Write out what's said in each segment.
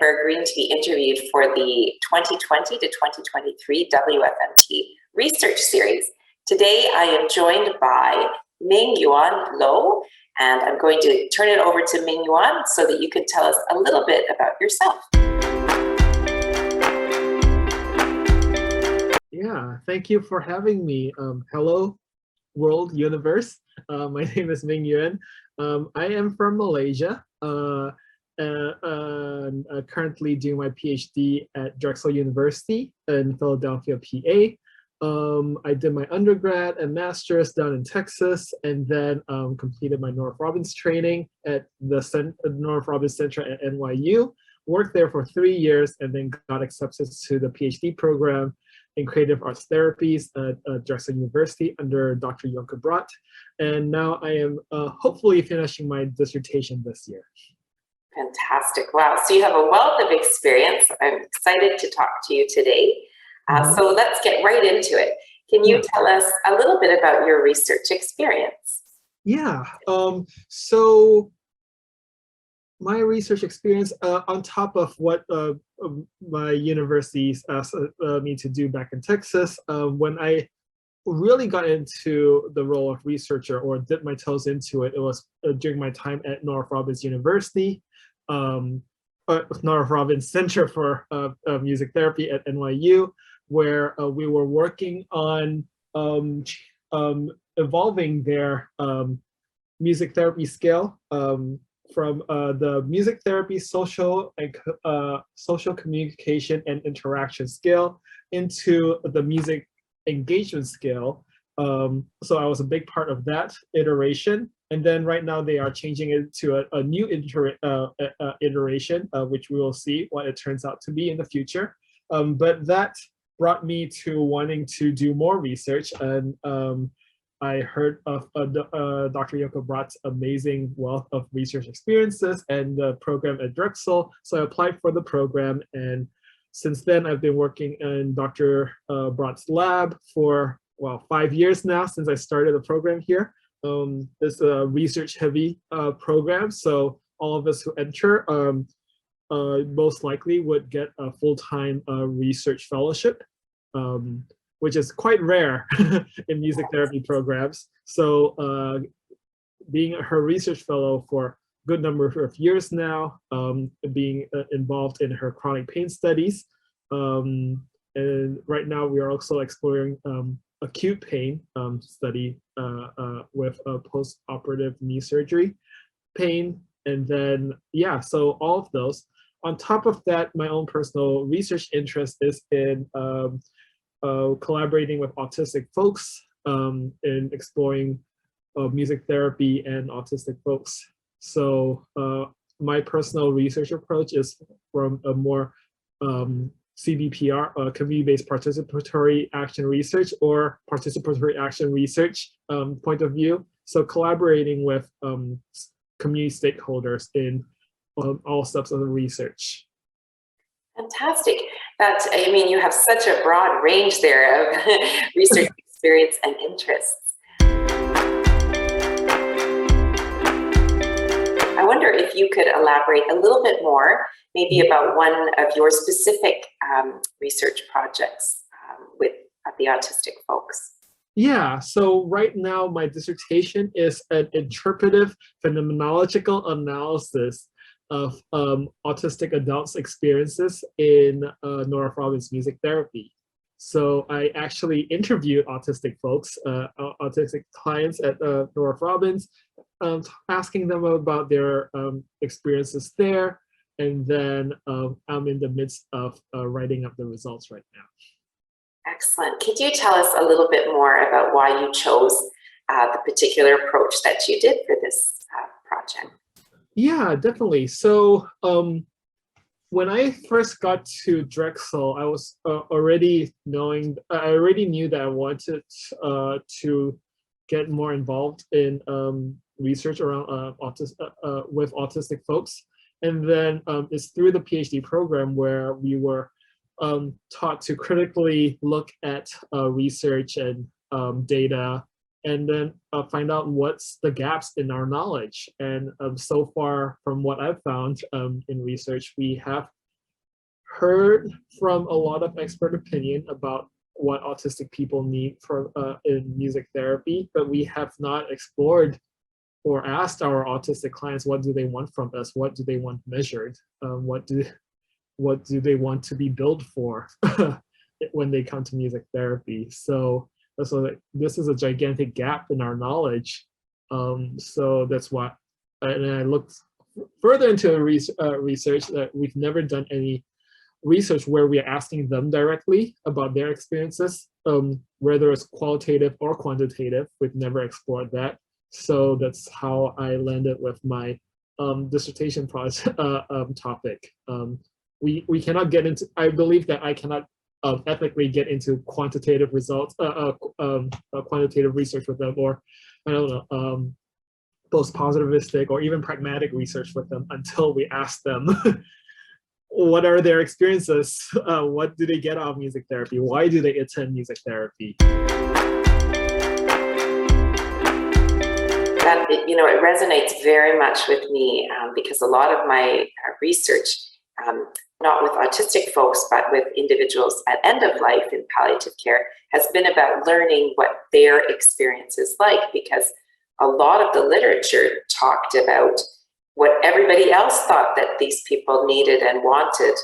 for agreeing to be interviewed for the 2020 to 2023 WFMT Research Series. Today, I am joined by Ming Yuan Low, and I'm going to turn it over to Ming Yuan so that you can tell us a little bit about yourself. Yeah, thank you for having me. Hello, world universe. My name is Ming Yuan. I am from Malaysia. Currently doing my PhD at Drexel University in Philadelphia, PA. I did my undergrad and master's down in Texas, and then completed my North Robbins training at the North Robbins Center at NYU. Worked there for 3 years, and then got accepted to the PhD program in Creative Arts Therapies at Drexel University under Dr. Jonke Brott. And now I am hopefully finishing my dissertation this year. Fantastic. Wow. So you have a wealth of experience. I'm excited to talk to you today. So let's get right into it. Can you tell us a little bit about your research experience? Yeah. So my research experience, on top of what my universities asked me to do back in Texas, when I really got into the role of researcher or dipped my toes into it, it was during my time at North Robbins University, North Robbins Center for Music Therapy at NYU, where we were working on evolving their music therapy scale from the music therapy social communication and interaction scale into the music engagement scale. So I was a big part of that iteration. And then right now they are changing it to a new iteration, which we will see what it turns out to be in the future. But that brought me to wanting to do more research. And I heard of Dr. Jonke Brott's amazing wealth of research experiences and the program at Drexel. So I applied for the program, and since then I've been working in Dr. Brott's lab for, well, 5 years now since I started the program here. It's a research-heavy program, so all of us who enter most likely would get a full-time research fellowship, which is quite rare in music therapy programs. So being her research fellow for a good number of years now, being involved in her chronic pain studies. And right now we are also exploring acute pain study with post-operative knee surgery pain. And then, yeah, so all of those. On top of that, my own personal research interest is in collaborating with autistic folks in exploring music therapy and autistic folks. So my personal research approach is from a more CBPR, community-based participatory action research or participatory action research point of view. So collaborating with community stakeholders in all steps of the research. Fantastic. I mean, you have such a broad range there of research experience and interests. I wonder if you could elaborate a little bit more, maybe about one of your specific research projects with the autistic folks. Yeah, so right now my dissertation is an interpretive phenomenological analysis of autistic adults' experiences in North Robbins music therapy. So I actually interviewed autistic folks, autistic clients at North Robbins, asking them about their experiences there. And then I'm in the midst of writing up the results right now. Excellent. Could you tell us a little bit more about why you chose the particular approach that you did for this project? Yeah, definitely. So when I first got to Drexel, I was already knew that I wanted to get more involved in research around with autistic folks. And then it's through the PhD program where we were taught to critically look at research and data, and then find out what's the gaps in our knowledge. And so far, from what I've found in research, we have heard from a lot of expert opinion about what autistic people need for in music therapy, but we have not explored or asked our autistic clients what do they want from us, what do they want measured, what do they want to be billed for when they come to music therapy. So this is a gigantic gap in our knowledge. So that's why, and I looked further into research that we've never done any research where we are asking them directly about their experiences, whether it's qualitative or quantitative. We've never explored that. So that's how I landed with my dissertation project topic. We cannot get into, I believe that I cannot ethically get into quantitative results, quantitative research with them, or I don't know, post-positivistic or even pragmatic research with them until we ask them what are their experiences, what do they get out of music therapy, why do they attend music therapy. That, it resonates very much with me because a lot of my research, not with autistic folks, but with individuals at end of life in palliative care, has been about learning what their experience is like, because a lot of the literature talked about what everybody else thought that these people needed and wanted,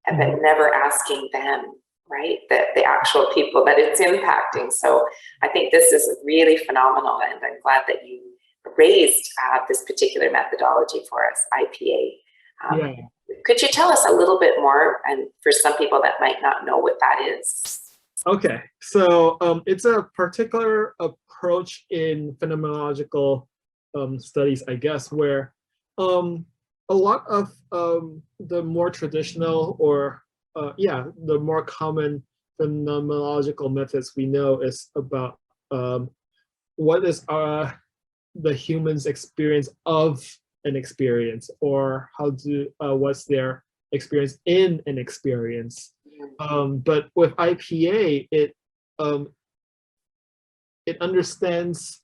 and then never asking them, right? The actual people that it's impacting. So I think this is really phenomenal, and I'm glad that you raised this particular methodology for us, IPA. Could you tell us a little bit more, and for some people that might not know what that is? Okay, so it's a particular approach in phenomenological studies, I guess, where a lot of the more traditional or the more common phenomenological methods we know is about what is the human's experience of an experience, or what's their experience in an experience. But with IPA, it understands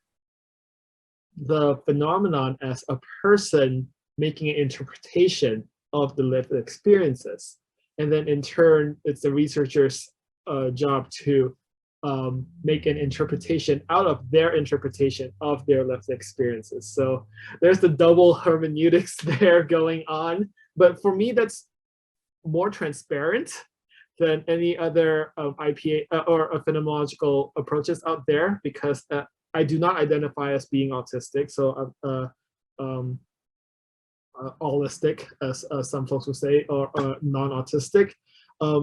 the phenomenon as a person making an interpretation of the lived experiences. And then in turn, it's the researcher's job to make an interpretation out of their interpretation of their lived experiences. So there's the double hermeneutics there going on. But for me, that's more transparent than any other IPA or phenomenological approaches out there, because I do not identify as being autistic. So allistic, as some folks would say, or non-autistic.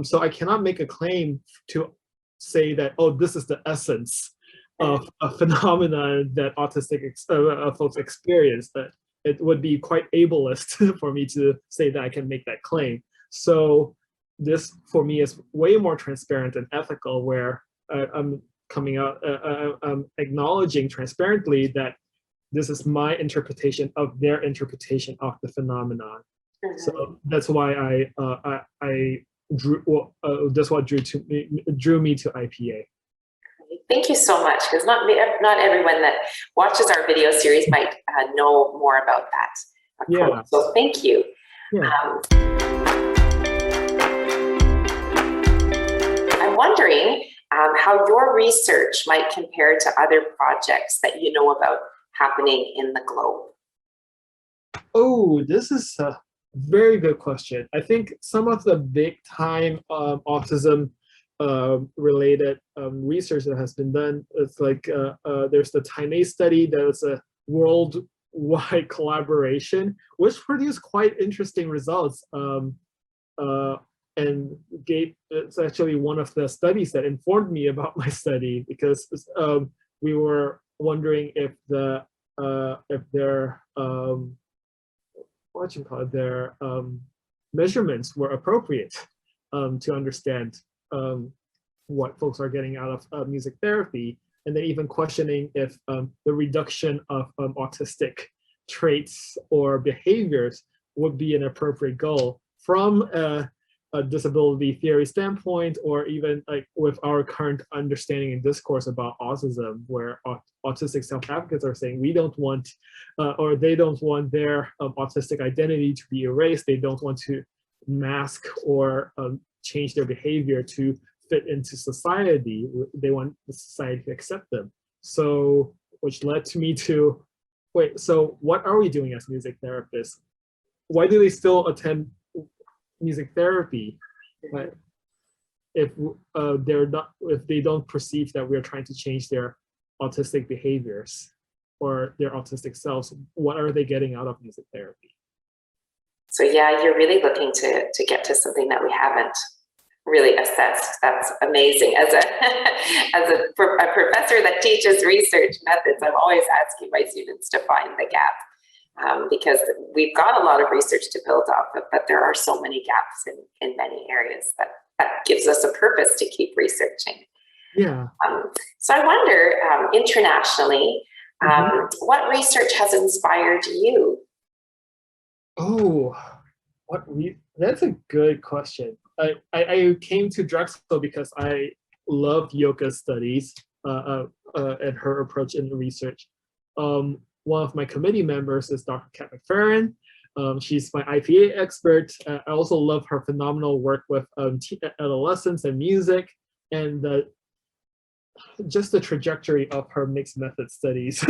So I cannot make a claim to say that, oh, this is the essence of a phenomenon that autistic folks experience. That it would be quite ableist for me to say that I can make that claim. So this, for me, is way more transparent and ethical, where I'm coming out, I'm acknowledging transparently that this is my interpretation of their interpretation of the phenomenon. So that's why I drew. That's what drew me to IPA. Thank you so much, because not everyone that watches our video series might know more about that. Yeah. So thank you. Yeah. I'm wondering how your research might compare to other projects that you know about happening in the globe. Oh, this is a very good question. I think some of the big time autism related research that has been done, it's like there's the Tinase study that was a worldwide collaboration, which produced quite interesting results. And it's actually one of the studies that informed me about my study, because we were wondering if their their measurements were appropriate to understand what folks are getting out of music therapy, and then even questioning if the reduction of autistic traits or behaviors would be an appropriate goal from a disability theory standpoint, or even like with our current understanding and discourse about autism, where autistic self-advocates are saying we don't want, or they don't want their autistic identity to be erased. They don't want to mask or change their behavior to fit into society. They want the society to accept them. So, which led to me to, wait, so what are we doing as music therapists? Why do they still attend music therapy? Like, if if they don't perceive that we're trying to change their autistic behaviors or their autistic selves, what are they getting out of music therapy? So yeah, you're really looking to get to something that we haven't really assessed. That's amazing. As a professor that teaches research methods, I'm always asking my students to find the gap, because we've got a lot of research to build off of, but there are so many gaps in many areas that gives us a purpose to keep researching. Yeah. So I wonder, internationally, what research has inspired you? Oh, that's a good question. I came to Drexel because I love yoga studies and her approach in the research. One of my committee members is Dr. Kat McFerrin. She's my IPA expert. I also love her phenomenal work with adolescents and music, and just the trajectory of her mixed method studies.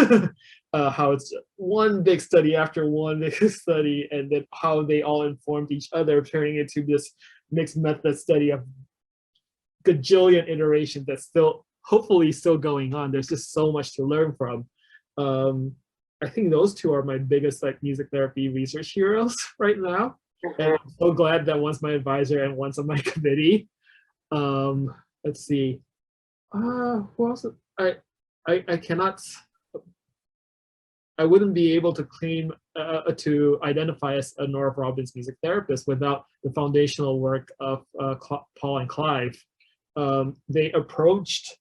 How it's one big study after one big study, and then how they all informed each other, turning into this mixed method study of gajillion iterations that's still hopefully still going on. There's just so much to learn from. I think those two are my biggest music therapy research heroes right now. And I'm so glad that one's my advisor and one's on my committee. Let's see. Who else? I cannot. I wouldn't be able to claim to identify as a North Robbins music therapist without the foundational work of Paul and Clive. They approached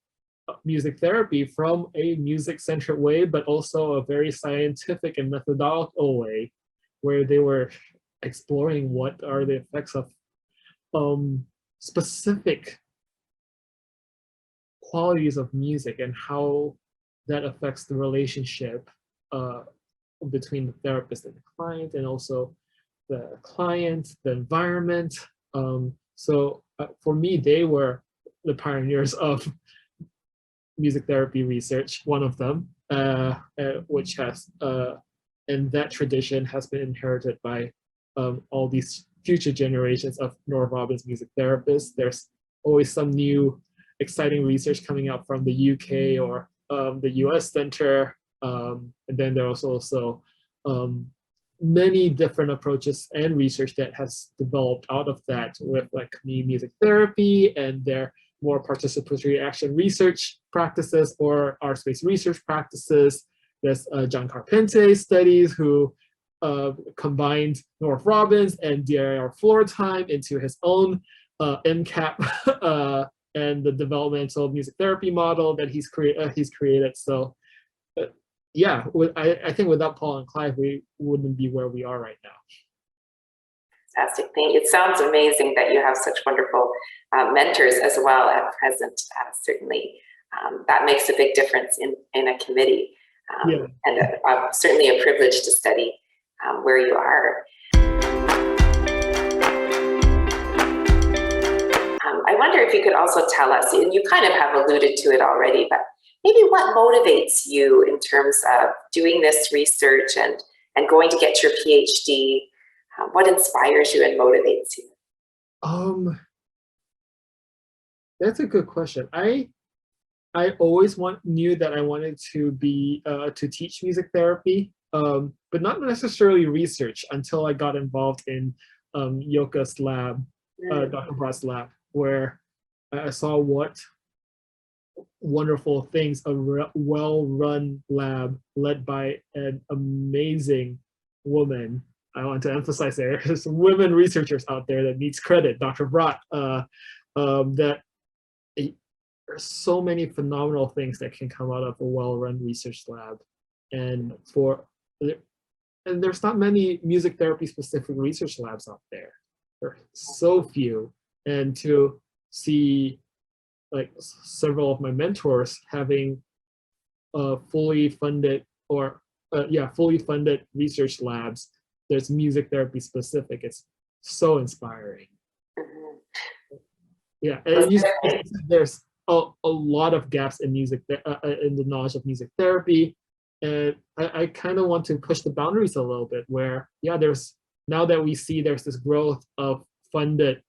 music therapy from a music-centric way, but also a very scientific and methodological way, where they were exploring what are the effects of specific qualities of music and how that affects the relationship between the therapist and the client, and also the client, the environment. So for me, they were the pioneers of music therapy research, one of them, which has, and that tradition has been inherited by all these future generations of North Robbins music therapists. There's always some new exciting research coming out from the UK or the US Center. And then there's also many different approaches and research that has developed out of that, with community music therapy and their more participatory action research practices or art-based research practices. There's John Carpente's studies, who combined North Robbins and DIR floor time into his own MCAP and the developmental music therapy model that he's created. So yeah, I think without Paul and Clive, we wouldn't be where we are right now. Fantastic. It sounds amazing that you have such wonderful mentors as well at present. Certainly, that makes a big difference in a committee, Yeah. And certainly a privilege to study where you are. I wonder if you could also tell us, and you kind of have alluded to it already, but maybe what motivates you in terms of doing this research and going to get your PhD? What inspires you and motivates you? That's a good question. I always knew that I wanted to be to teach music therapy, but not necessarily research, until I got involved in Yoka's lab, Dr. Brat's lab, where I saw what wonderful things a well-run lab led by an amazing woman. I want to emphasize there's women researchers out there that needs credit, Dr. Brat, that there's so many phenomenal things that can come out of a well-run research lab. And there's not many music therapy specific research labs out there. There are so few. And to see several of my mentors having fully funded research labs, there's music therapy specific. It's so inspiring. Mhm. Yeah, and there's a lot of gaps in music, in the knowledge of music therapy, and I kind of want to push the boundaries a little bit. Where there's now that we see there's this growth of funded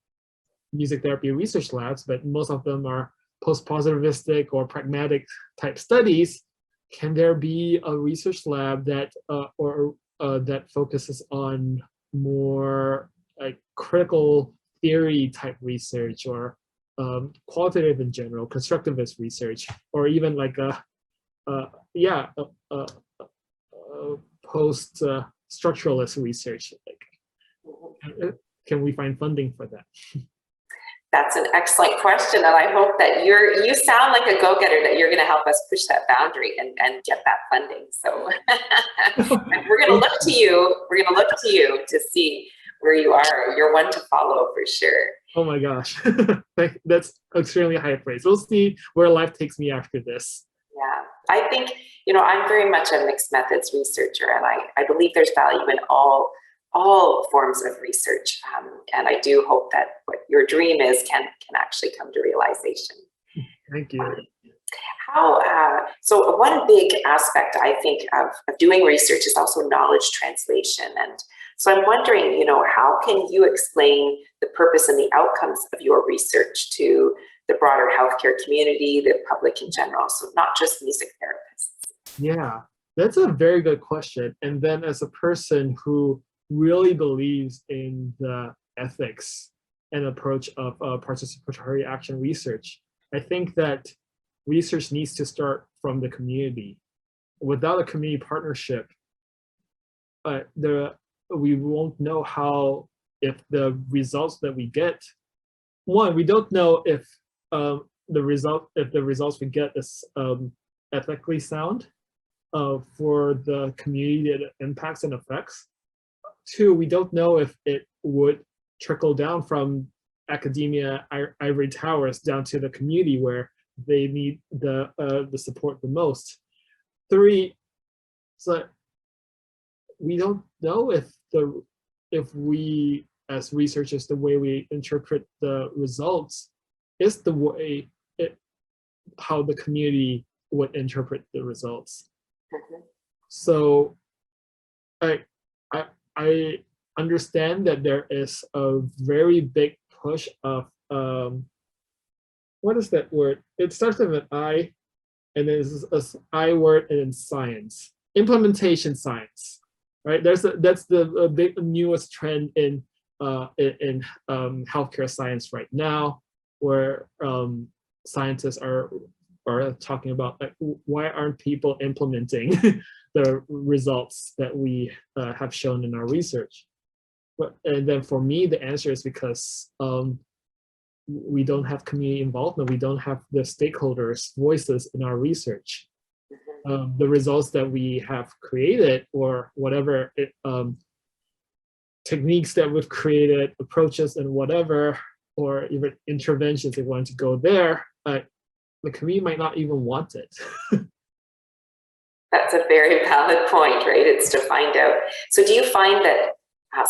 music therapy research labs, but most of them are post-positivistic or pragmatic type studies. Can there be a research lab that that focuses on more like critical theory type research, or qualitative in general, constructivist research, or even like a post structuralist research? Like, can we find funding for that? That's an excellent question, and I hope that you sound like a go-getter, that you're going to help us push that boundary and get that funding. So we're going to look to you. We're going to look to you to see where you are. You're one to follow for sure. Oh my gosh, that's extremely high praise. We'll see where life takes me after this. Yeah, I think, I'm very much a mixed methods researcher, and I believe there's value in all forms of research, and I do hope that what your dream is can actually come to realization. Thank you. So one big aspect, I think, of doing research is also knowledge translation, and so I'm wondering, how can you explain the purpose and the outcomes of your research to the broader healthcare community, the public in general, so not just music therapists? Yeah, that's a very good question. And then as a person who really believes in the ethics and approach of participatory action research, I think that research needs to start from the community. Without a community partnership, we won't know how, if the results that we get, we don't know if the results we get is ethically sound for the community that it impacts and affects. Two, we don't know if it would trickle down from academia ivory towers down to the community where they need the support the most. Three, so we don't know if we as researchers, the way we interpret the results is the way how the community would interpret the results. Mm-hmm. So I understand that there is a very big push of what is that word? It starts with an I, and then it's an I word, and then science, implementation science, right? That's the big newest trend in healthcare science right now, where scientists are talking about, like, why aren't people implementing the results that we have shown in our research? And then for me, the answer is because we don't have community involvement. We don't have the stakeholders' voices in our research. The results that we have created, or whatever techniques that we've created, approaches and whatever, or even interventions, if we want to go there, the community might not even want it. That's a very valid point, right? It's to find out. So do you find that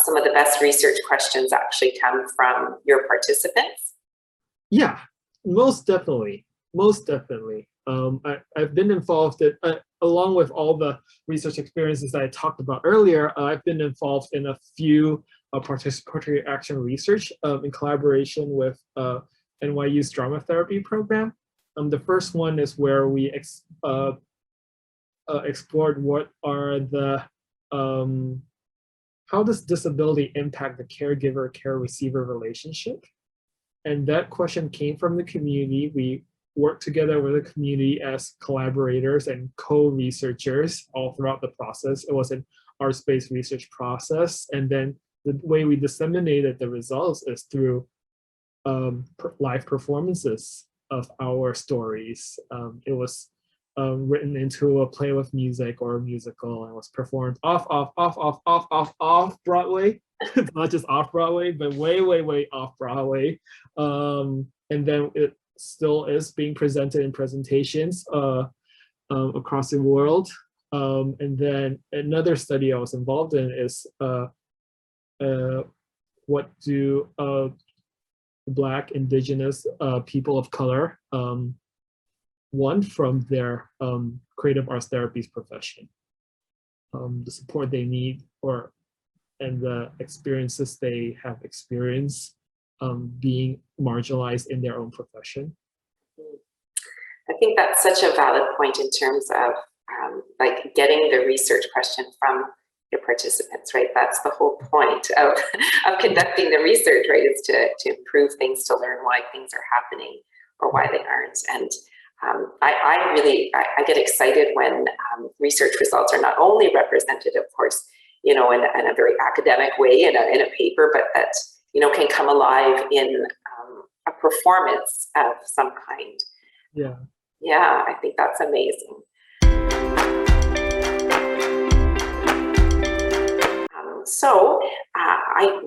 some of the best research questions actually come from your participants? Yeah, most definitely. Most definitely. I've been involved in, along with all the research experiences that I talked about earlier, I've been involved in a few participatory action research in collaboration with NYU's drama therapy program. The first one is where we explored what are the, how does disability impact the caregiver-care receiver relationship? And that question came from the community. We worked together with the community as collaborators and co-researchers all throughout the process. It was an arts-based research process. And then the way we disseminated the results is through live performances of our stories. It was written into a play with music or a musical, and was performed off Broadway. It's not just off Broadway, but way off Broadway. And then it still is being presented in presentations across the world. And then another study I was involved in is what do Black, Indigenous people of color want from their creative arts therapies profession, the support they need, and the experiences they have experienced being marginalized in their own profession. I think that's such a valid point in terms of like getting the research question from your participants, right? That's the whole point of conducting the research, right? Is to improve things, to learn why things are happening or why they aren't. And I get excited when research results are not only represented, of course, you know, in a very academic way in a paper, but that, you know, can come alive in a performance of some kind. Yeah. Yeah, I think that's amazing.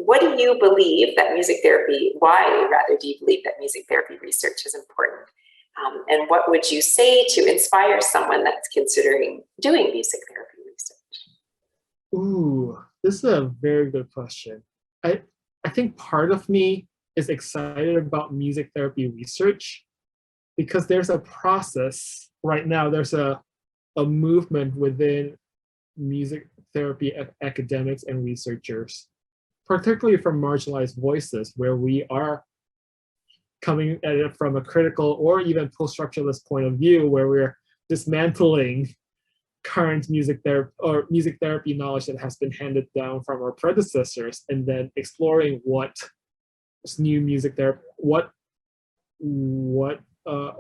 What do you believe that music therapy, why rather do you believe that music therapy research is important? And what would you say to inspire someone that's considering doing music therapy research? Ooh, this is a very good question. I think part of me is excited about music therapy research because there's a process right now, there's a movement within music therapy academics and researchers, particularly from marginalized voices, where we are coming at it from a critical or even post-structuralist point of view, where we're dismantling current music therapy knowledge that has been handed down from our predecessors, and then exploring what new music therapy, what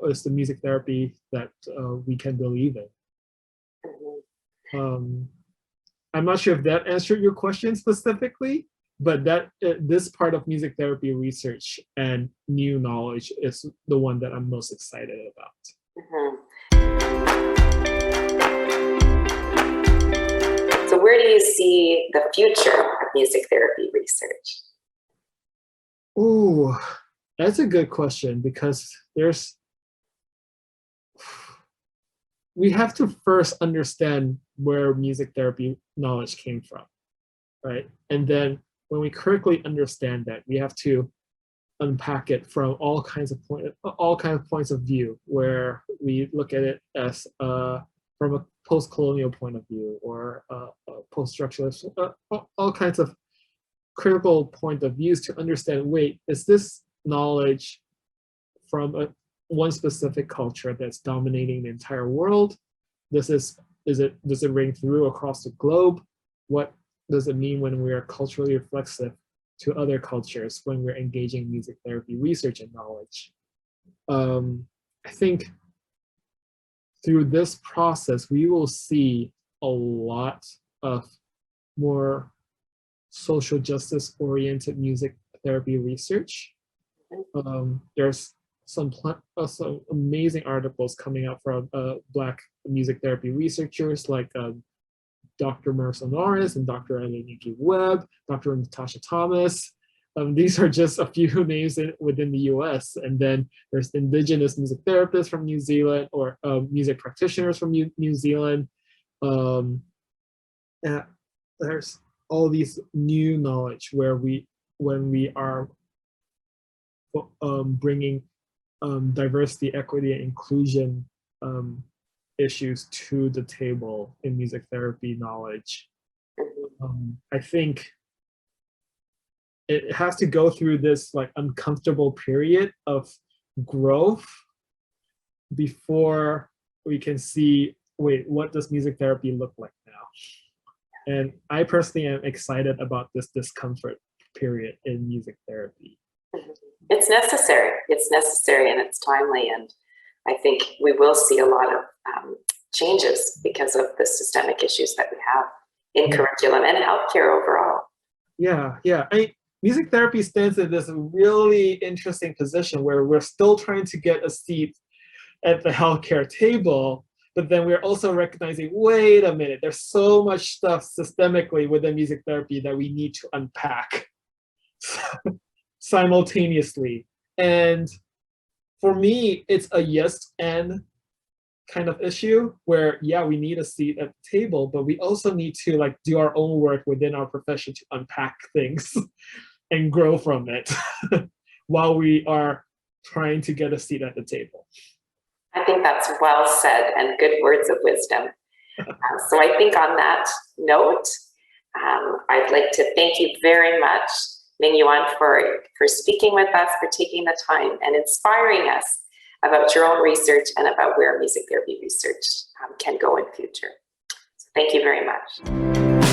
is the music therapy that we can believe in. I'm not sure if that answered your question specifically, but that this part of music therapy research and new knowledge is the one that I'm most excited about. So where do you see the future of music therapy research? Oh, that's a good question, because we have to first understand where music therapy knowledge came from, right? And then when we correctly understand that, we have to unpack it from all kinds of points of view, where we look at it as from a post-colonial point of view, or a post-structuralist, all kinds of critical point of views to understand, wait, is this knowledge from one specific culture that's dominating the entire world? Does it ring through across the globe? What does it mean when we are culturally reflexive to other cultures when we're engaging music therapy research and knowledge? I think through this process, we will see a lot of more social justice oriented music therapy research. There's some amazing articles coming out from Black music therapy researchers like Dr. Marissa Norris and Dr. Aleniki Webb, Dr. Natasha Thomas. These are just a few names within the US. And then there's Indigenous music therapists from New Zealand, or music practitioners from New Zealand. There's all these new knowledge when we are bringing diversity, equity, and inclusion issues to the table in music therapy knowledge. I think it has to go through this like uncomfortable period of growth before we can see, wait, what does music therapy look like now? And I personally am excited about this discomfort period in music therapy. It's necessary. It's necessary and it's timely. And I think we will see a lot of changes because of the systemic issues that we have in curriculum and healthcare overall. Yeah. Music therapy stands in this really interesting position where we're still trying to get a seat at the healthcare table, but then we're also recognizing, wait a minute, there's so much stuff systemically within music therapy that we need to unpack simultaneously. And for me, it's a yes and kind of issue where, yeah, we need a seat at the table, but we also need to like do our own work within our profession to unpack things and grow from it while we are trying to get a seat at the table. I think that's well said and good words of wisdom. So I think on that note, I'd like to thank you very much, Ming Yuan, for speaking with us, for taking the time and inspiring us about your own research and about where music therapy research can go in future. So thank you very much.